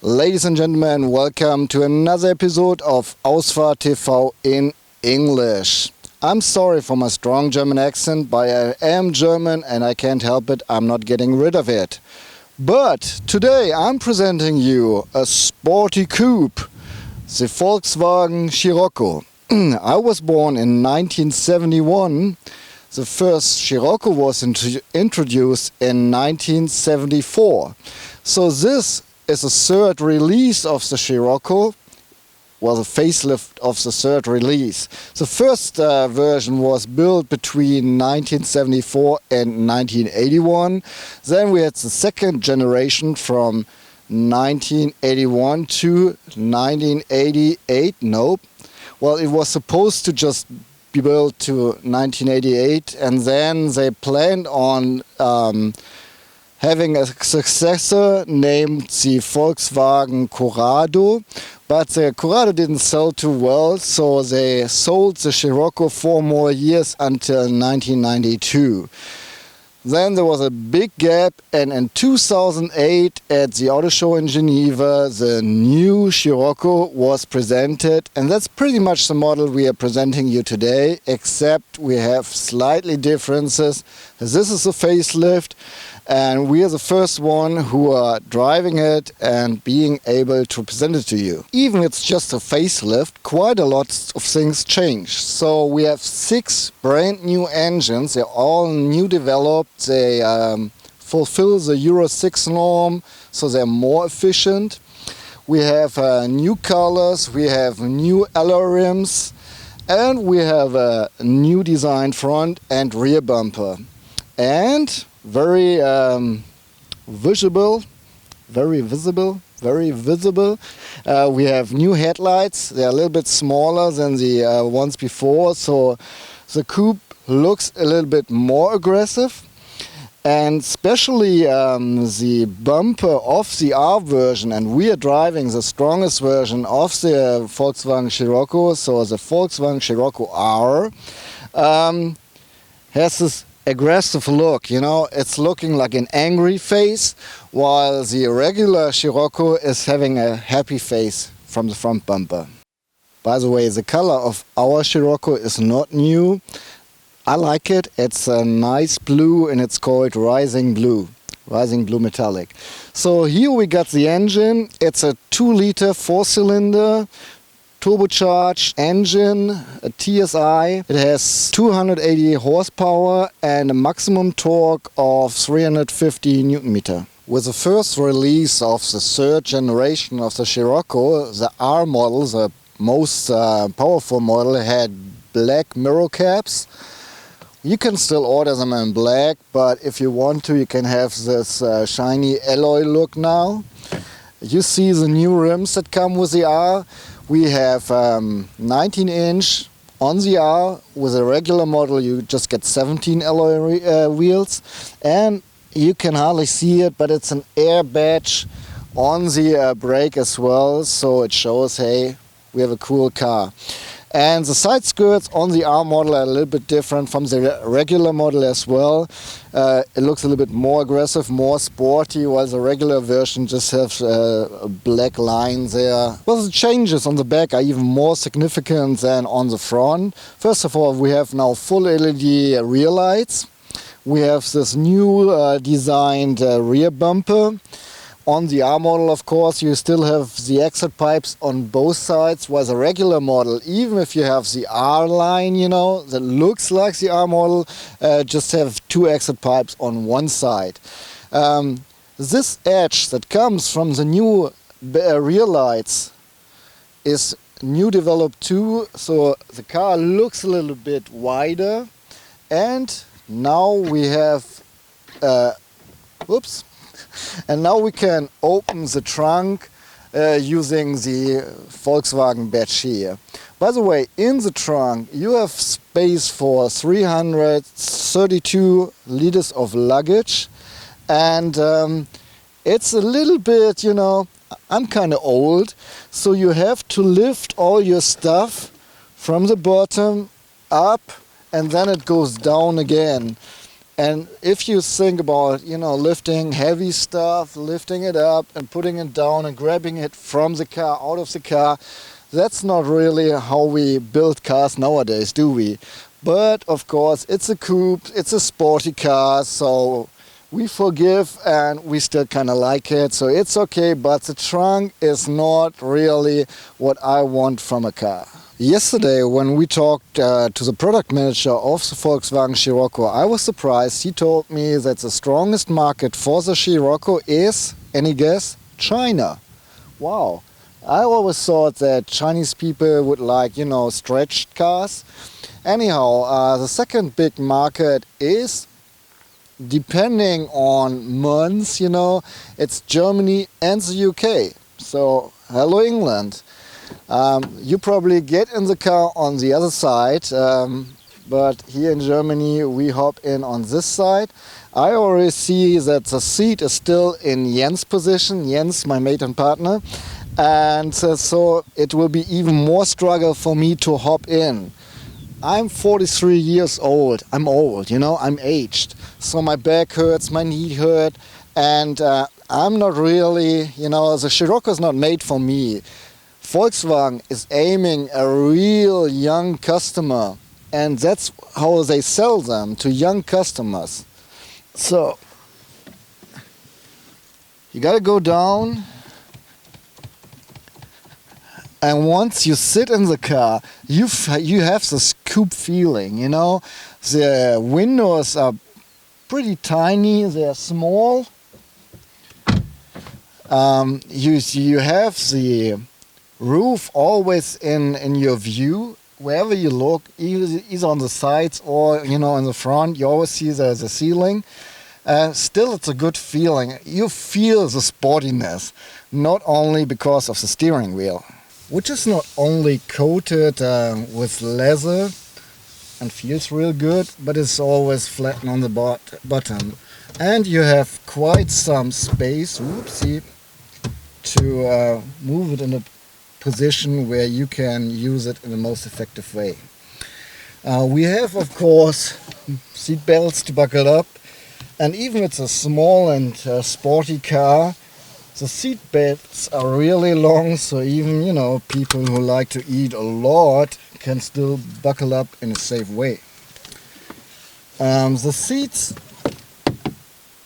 Ladies and gentlemen, welcome to another episode of Ausfahrt.tv in English. I'm sorry for my strong German accent, but I am German and I can't help it, I'm not getting rid of it. But today I'm presenting you a sporty coupe, the Volkswagen Scirocco. I was born in 1971. The first Scirocco was introduced in 1974. So this is a third release of the Scirocco, well, the facelift of the third release. The first version was built between 1974 and 1981. Then we had the second generation from 1981 to 1988. Nope. Well, it was supposed to just be built to 1988, and then they planned on having a successor named the Volkswagen Corrado, but the Corrado didn't sell too well, so they sold the Scirocco 4 more years until 1992. Then there was a big gap, and in 2008 at the auto show in Geneva the new Scirocco was presented, and that's pretty much the model we are presenting you today, except we have slightly differences. This is a facelift, and we are the first one who are driving it and being able to present it to you. Even it's just a facelift, quite a lot of things changed. So we have 6 brand new engines, they're all new developed, they fulfill the Euro 6 norm, so they're more efficient. We have new colors, we have new alloy rims, and we have a new design front and rear bumper. And very visible. We have new headlights. They're a little bit smaller than the ones before, so the coupe looks a little bit more aggressive. And especially the bumper of the R version, and we are driving the strongest version of the Volkswagen Scirocco, so the Volkswagen Scirocco R, has this aggressive look, you know, it's looking like an angry face, while the regular Scirocco is having a happy face from the front bumper. By the way, the color of our Scirocco is not new. I like it, it's a nice blue and it's called Rising Blue Metallic. So here we got the engine, it's a 2-liter 4-cylinder turbocharged engine, a TSI. It has 280 horsepower and a maximum torque of 350 Newton meter. With the first release of the third generation of the Scirocco, the R model, the most powerful model, had black mirror caps. You can still order them in black, but if you want to, you can have this shiny alloy look now. You see the new rims that come with the R. We have 19-inch on the R. With a regular model you just get 17 alloy wheels, and you can hardly see it, but it's an air badge on the brake as well, so it shows, hey, we have a cool car. And the side skirts on the R model are a little bit different from the regular model as well. It looks a little bit more aggressive, more sporty, while the regular version just has a black line there. Well, the changes on the back are even more significant than on the front. First of all, we have now full LED rear lights. We have this new designed rear bumper. On the R model, of course, you still have the exit pipes on both sides, while the regular model, even if you have the R line, you know, that looks like the R model, just have 2 exit pipes on one side. This edge that comes from the new rear lights is new developed too, so the car looks a little bit wider. And now we have, and now we can open the trunk using the Volkswagen badge here. By the way, in the trunk you have space for 332 liters of luggage, and it's a little bit, you know, I'm kind of old, so you have to lift all your stuff from the bottom up and then it goes down again. And if you think about, lifting heavy stuff, lifting it up and putting it down and grabbing it from the car, out of the car, that's not really how we build cars nowadays, do we? But of course, it's a coupe, it's a sporty car, so we forgive and we still kind of like it, so it's okay, but the trunk is not really what I want from a car. Yesterday, when we talked to the product manager of the Volkswagen Scirocco, I was surprised. He told me that the strongest market for the Scirocco is, any guess, China. Wow. I always thought that Chinese people would like, stretched cars. Anyhow, the second big market is, depending on months, it's Germany and the UK. So, hello England. You probably get in the car on the other side, but here in Germany we hop in on this side. I already see that the seat is still in Jens' position, Jens, my mate and partner, and so it will be even more struggle for me to hop in. I'm 43 years old, I'm old, I'm aged, so my back hurts, my knee hurt, and I'm not really, the Scirocco is not made for me. Volkswagen is aiming a real young customer, and that's how they sell them, to young customers. So you gotta go down, and once you sit in the car, you have this coupe feeling, The windows are pretty tiny, they're small. You have the roof always in your view, wherever you look, either on the sides or in the front, you always see the ceiling. Still, it's a good feeling. You feel the sportiness, not only because of the steering wheel, which is not only coated with leather and feels real good, but it's always flattened on the bottom. And you have quite some space, to move it in a position where you can use it in the most effective way. We have, of course, seat belts to buckle up, and even it's a small and sporty car, the seat belts are really long, so even people who like to eat a lot can still buckle up in a safe way. The seats,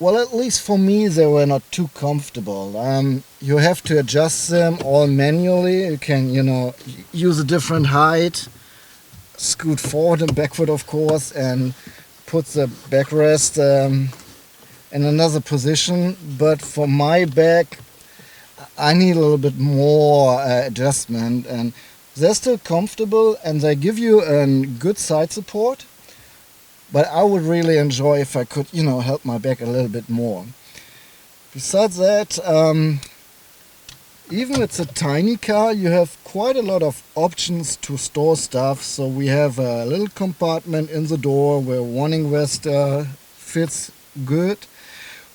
well, at least for me, they were not too comfortable. You have to adjust them all manually. You can, use a different height, scoot forward and backward, of course, and put the backrest in another position. But for my back, I need a little bit more adjustment. And they're still comfortable, and they give you a good side support. But I would really enjoy if I could, help my back a little bit more. Besides that, even it's a tiny car, you have quite a lot of options to store stuff. So we have a little compartment in the door where warning vest fits good.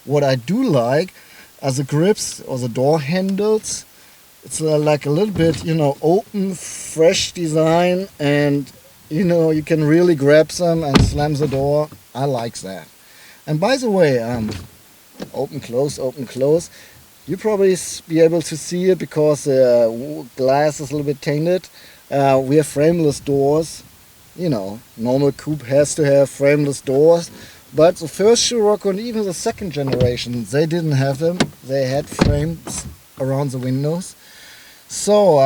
What I do like are the grips or the door handles. It's like a little bit, open, fresh design, and you can really grab them and slam the door. I like that. And by the way, open, close, open, close. You probably be able to see it because the glass is a little bit tainted. We have frameless doors. Normal coupe has to have frameless doors. But the first Scirocco and even the second generation, they didn't have them. They had frames around the windows. So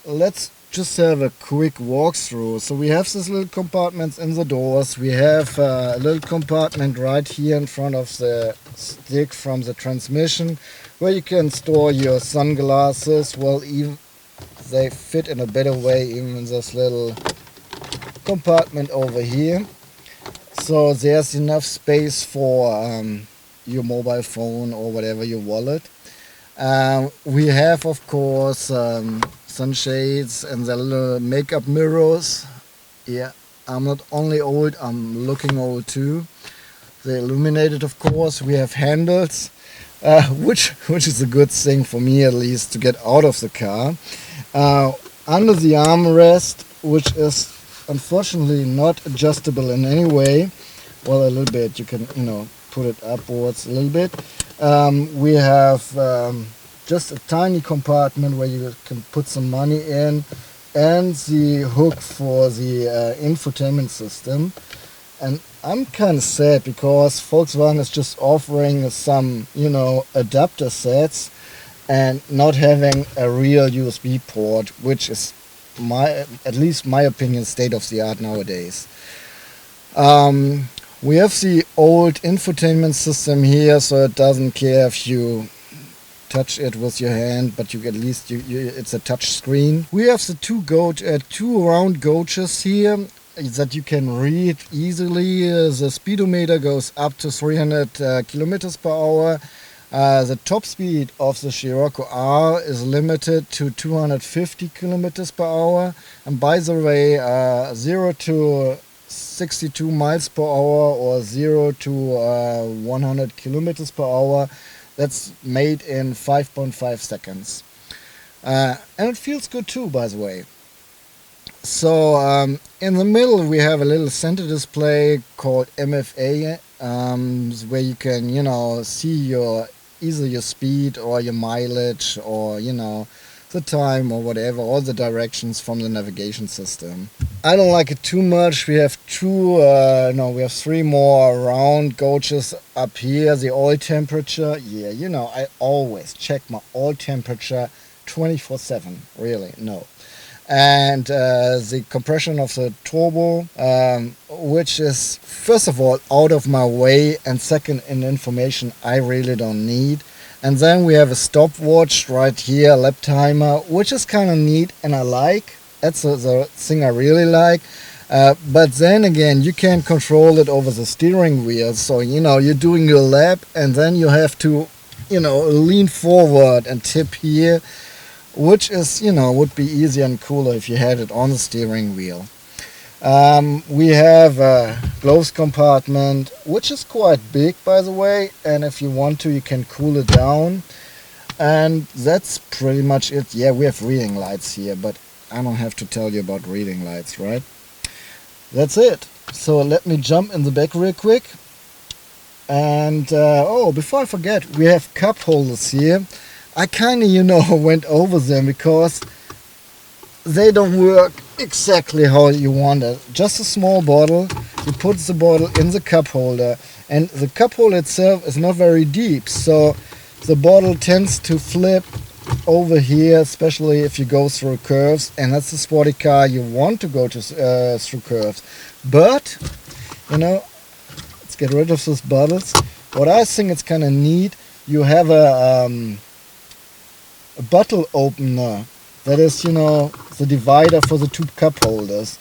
let's just have a quick walkthrough. So we have these little compartments in the doors. We have a little compartment right here in front of the stick from the transmission where you can store your sunglasses. Well, even they fit in a better way even in this little compartment over here. So there's enough space for your mobile phone or whatever, your wallet. We have, of course, sunshades and the little makeup mirrors. Yeah, I'm not only old, I'm looking old too. They're illuminated, of course. We have handles, which is a good thing for me at least to get out of the car. Under the armrest, which is unfortunately not adjustable in any way, well, a little bit. You can, you know, put it upwards a little bit. We have just a tiny compartment where you can put some money in, and the hook for the infotainment system. And I'm kind of sad because Volkswagen is just offering some, you know, adapter sets and not having a real USB port, which is at least my opinion, state of the art nowadays. We have the old infotainment system here, so it doesn't care if you touch it with your hand, but you at least it's a touch screen. We have the two round gauges here that you can read easily. The speedometer goes up to 300 kilometers per hour. The top speed of the Scirocco R is limited to 250 kilometers per hour. And by the way, 0 to 62 miles per hour or 0 to 100 kilometers per hour, that's made in 5.5 seconds. And it feels good too, by the way. So in the middle we have a little center display called MFA, where you can, you know, see either your speed or your mileage or, you know, the time or whatever, all the directions from the navigation system. I don't like it too much. We have we have 3 more round gauges up here. The oil temperature, yeah, you know, I always check my oil temperature 24/7, really, no. And the compression of the turbo, which is first of all out of my way, and second in information I really don't need. And then we have a stopwatch right here, a lap timer, which is kind of neat and I like. That's the thing I really like. But then again, you can control it over the steering wheel. So, you know, you're doing your lap and then you have to, you know, lean forward and tip here, which is, you know, would be easier and cooler if you had it on the steering wheel. We have a gloves compartment, which is quite big, by the way, and if you want to, you can cool it down. And that's pretty much it. Yeah, we have reading lights here, but I don't have to tell you about reading lights, right? That's it. So let me jump in the back real quick. And, oh, before I forget, we have cup holders here. I kind of, you know, went over them because they don't work exactly how you want it. Just a small bottle, you put the bottle in the cup holder, and the cup holder itself is not very deep, so the bottle tends to flip over here, especially if you go through curves, and that's a sporty car you want to go to through curves. But, you know, let's get rid of those bottles. What I think is kind of neat, you have a bottle opener. That is, you know, the divider for the 2 cup holders.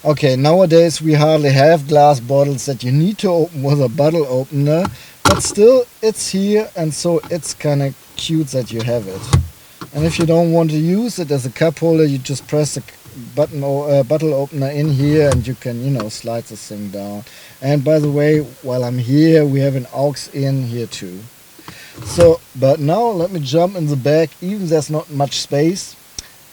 Okay, nowadays we hardly have glass bottles that you need to open with a bottle opener, but still it's here, and so it's kind of cute that you have it. And if you don't want to use it as a cup holder, you just press the bottle opener in here and you can, you know, slide this thing down. And by the way, while I'm here, we have an aux in here too. So, but now let me jump in the back, even there's not much space,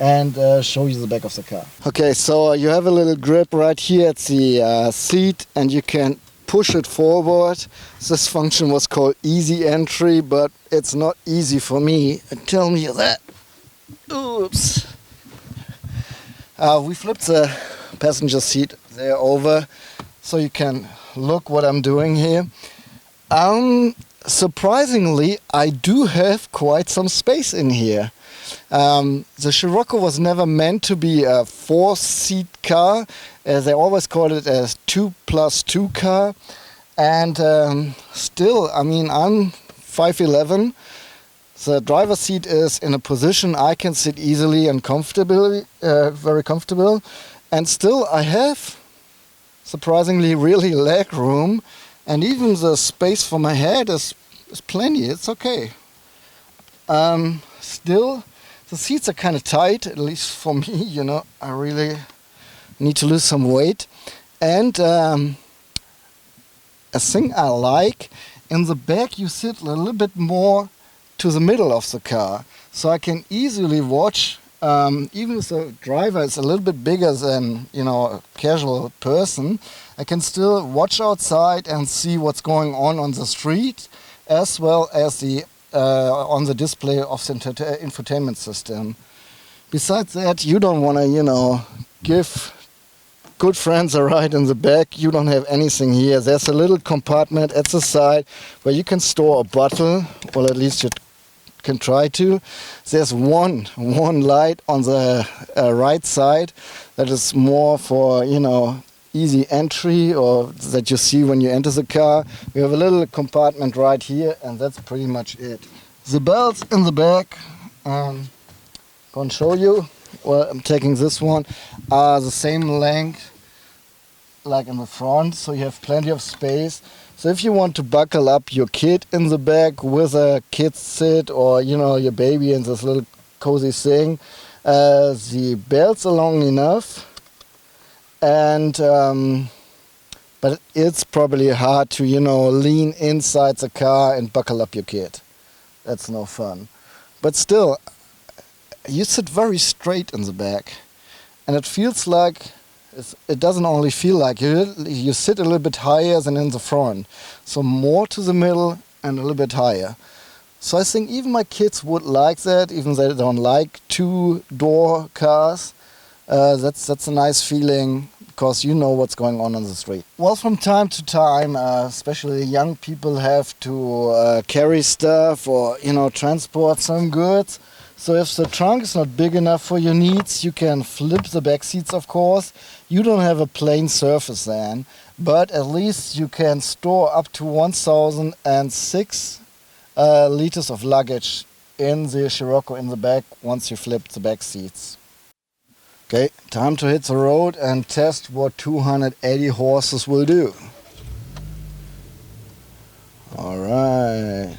and show you the back of the car. Okay, so you have a little grip right here at the seat, and you can push it forward. This function was called easy entry, but it's not easy for me. Tell me that. Oops. We flipped the passenger seat there over, so you can look what I'm doing here. Surprisingly, I do have quite some space in here. The Scirocco was never meant to be a 4-seat car. They always called it a 2+2 car. And still, I mean, I'm 5'11". The driver's seat is in a position I can sit easily and comfortably, very comfortable. And still, I have surprisingly really leg room. And even the space for my head is plenty, it's okay. Still, the seats are kind of tight, at least for me, you know, I really need to lose some weight. And a thing I like, in the back you sit a little bit more to the middle of the car, so I can easily watch even if the driver is a little bit bigger than, you know, a casual person, I can still watch outside and see what's going on the street, as well as the on the display of the infotainment system. Besides that, you don't want to, you know, give good friends a ride in the back. You don't have anything here. There's a little compartment at the side where you can store a bottle, or at least you can try to. There's one light on the right side that is more for, you know, easy entry, or that you see when you enter the car. We have a little compartment right here, and that's pretty much it. The belts in the back, gonna show you. Well, I'm taking this one, are the same length like in the front, so you have plenty of space. So if you want to buckle up your kid in the back with a kid seat, or, you know, your baby in this little cozy thing, the belts are long enough, and but it's probably hard to, you know, lean inside the car and buckle up your kid. That's no fun. But still, you sit very straight in the back, and it feels like, it doesn't only feel like, you sit a little bit higher than in the front. So more to the middle and a little bit higher. So I think even my kids would like that, even though they don't like two-door cars. That's a nice feeling, because you know what's going on the street. Well, from time to time, especially young people have to carry stuff, or, you know, transport some goods. So if the trunk is not big enough for your needs, you can flip the back seats, of course. You don't have a plain surface then, but at least you can store up to 1,006 liters of luggage in the Scirocco in the back once you flip the back seats. Okay, time to hit the road and test what 280 horses will do. All right.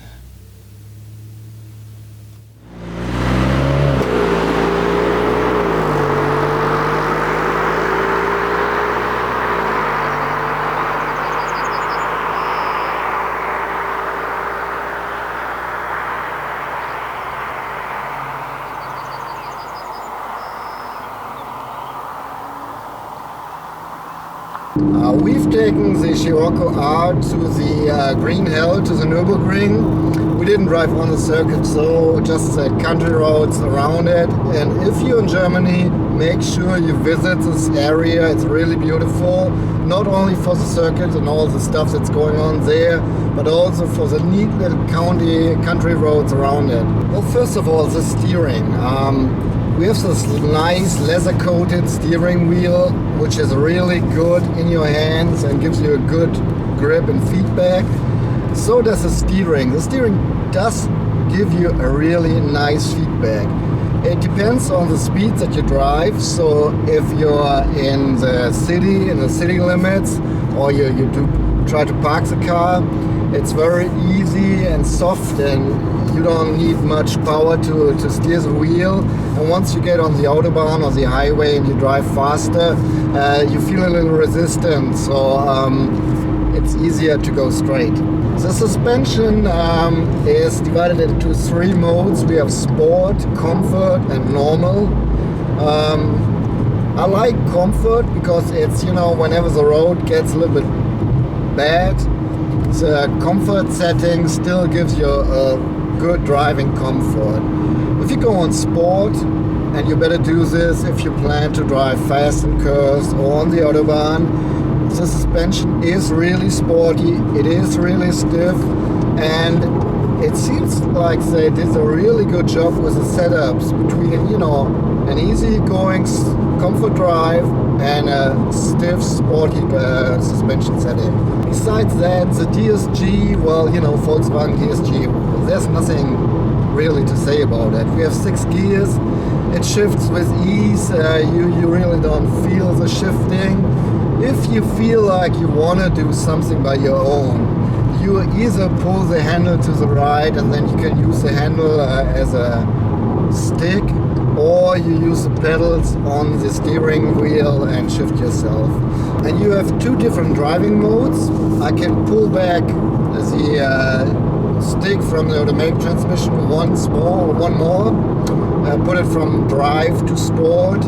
We've taken the Scirocco R to the Green Hell, to the Nürburgring. We didn't drive on the circuit, so just the country roads around it. And if you're in Germany, make sure you visit this area. It's really beautiful, not only for the circuit and all the stuff that's going on there, but also for the neat little country roads around it. Well, first of all, the steering. We have this nice leather-coated steering wheel, which is really good in your hands and gives you a good grip and feedback. So does the steering. The steering does give you a really nice feedback. It depends on the speed that you drive. So if you're in the city limits, or you do try to park the car, it's very easy and soft, and you don't need much power to steer the wheel. And once you get on the autobahn or the highway and you drive faster, you feel a little resistance, so it's easier to go straight. The suspension is divided into 3 modes. We have Sport, Comfort and Normal. I like Comfort because it's, you know, whenever the road gets a little bit bad, the comfort setting still gives you a good driving comfort. If you go on Sport, and you better do this if you plan to drive fast in curves or on the autobahn, the suspension is really sporty, it is really stiff, and it seems like they did a really good job with the setups between, you know, an easy-going comfort drive and a stiff, sporty suspension setting. Besides that, the DSG, well, you know, Volkswagen DSG, there's nothing really to say about it. We have 6 gears, it shifts with ease, you really don't feel the shifting. If you feel like you want to do something by your own, you either pull the handle to the right and then you can use the handle as a stick, or you use the pedals on the steering wheel and shift yourself. And you have 2 different driving modes. I can pull back the stick from the automatic transmission once more, or one more. Put it from drive to sport,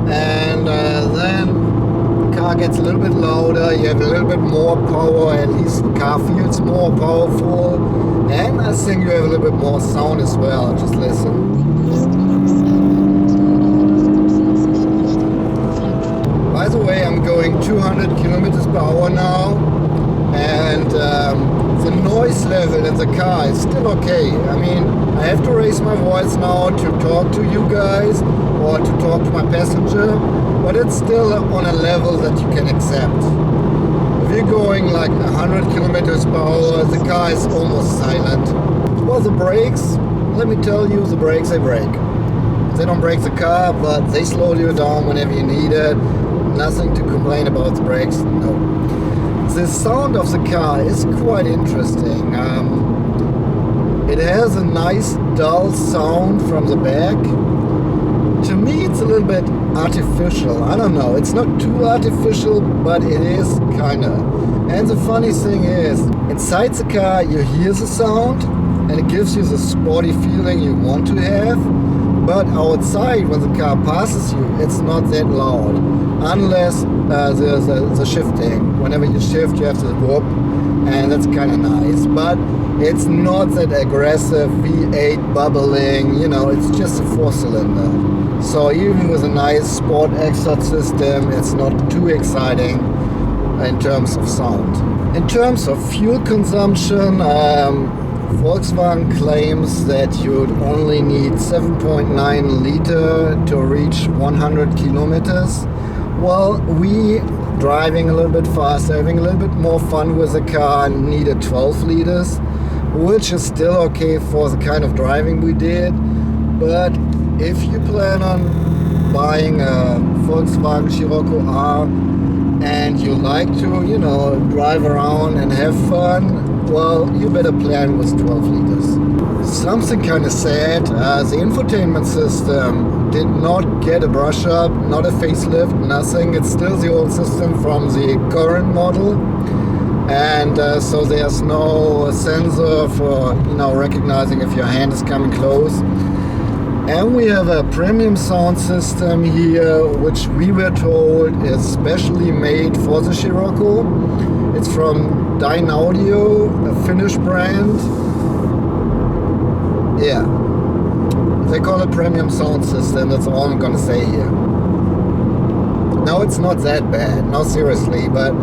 and then the car gets a little bit louder, you have a little bit more power, at least the car feels more powerful, and I think you have a little bit more sound as well. Just listen. By the way, I'm going 200 kilometers per hour now, and the noise level in the car is still okay. I mean, I have to raise my voice now to talk to you guys or to talk to my passenger, but it's still on a level that you can accept. If you're going like 100 kilometers per hour, the car is almost silent. Well, the brakes, let me tell you, the brakes, they brake. They don't brake the car, but they slow you down whenever you need it. Nothing to complain about the brakes, no. The sound of the car is quite interesting. It has a nice dull sound from the back. To me it's a little bit artificial. I don't know, it's not too artificial, but it is kinda. And the funny thing is, inside the car you hear the sound and it gives you the sporty feeling you want to have. But outside, when the car passes you, it's not that loud, unless the shifting. Whenever you shift, you have to whoop, and that's kind of nice. But it's not that aggressive V8 bubbling, you know, it's just a 4-cylinder. So even with a nice sport exhaust system, it's not too exciting in terms of sound. In terms of fuel consumption, Volkswagen claims that you'd only need 7.9 liter to reach 100 kilometers. Well, we, driving a little bit faster, having a little bit more fun with the car, needed 12 liters, which is still okay for the kind of driving we did. But if you plan on buying a Volkswagen Scirocco R and you like to, you know, drive around and have fun, well, you better plan with 12 liters. Something kind of sad, the infotainment system did not get a brush up, not a facelift, nothing. It's still the old system from the current model. And so there's no sensor for, you know, recognizing if your hand is coming close. And we have a premium sound system here, which we were told is specially made for the Scirocco. It's from Dyne Audio, a Finnish brand. Yeah, they call it premium sound system, that's all I'm gonna say here. No, it's not that bad, no, seriously, but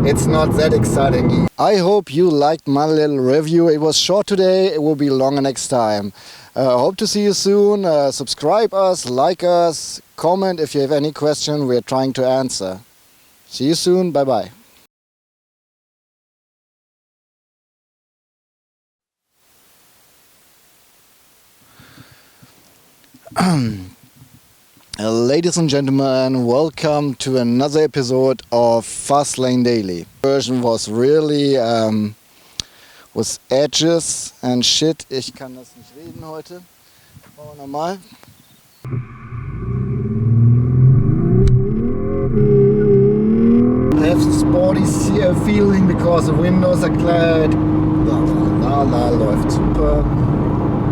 it's not that exciting either. I hope you liked my little review. It was short today, it will be longer next time. Hope to see you soon. Subscribe us, like us, comment if you have any question we're trying to answer. See you soon, bye bye. Ladies and gentlemen, welcome to another episode of Fast Lane Daily. The version was really with edges and shit. Ich kann das nicht reden heute. Machen wir nochmal. I have the sporty feeling because the windows are clad. La la la, läuft super.